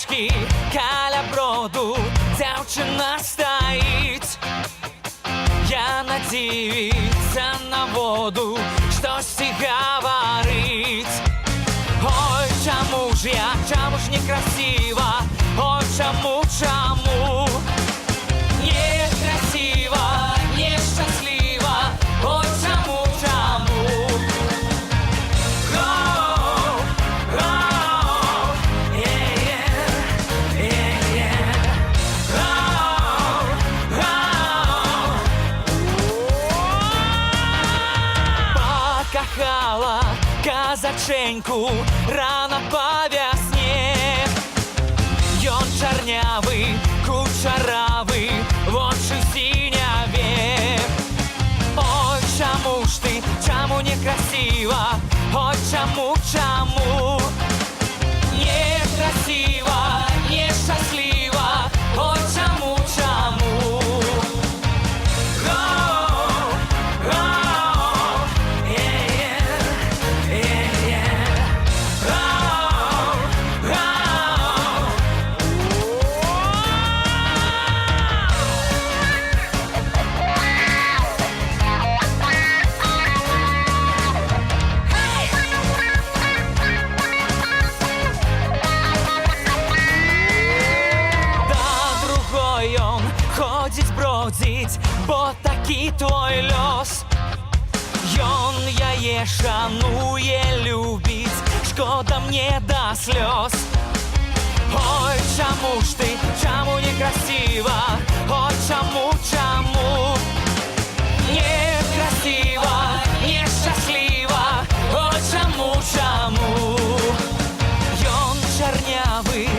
стежки каля броду дівчина стоїть. Я надіюся на воду, щось і говорить. Ой, чому ж некрасива? Ой, чому некрасива, нещаслива? Ой, чому? Покохала казаченьку рано по весне. Ён чорнявий, кучеравий, в очі синяве. Ой, чому ж ти, чому некрасива? Ой, чому некрасива, нещаслива? Ой, чому? Ходить, бродить, бо такий твой лёс. Ён яе шануе, любить, шкода мне до слез. Ой, чому ж ты, чому некрасива? Ой, чому некрасива, нещаслива? Ой, чому Ён чорнявий,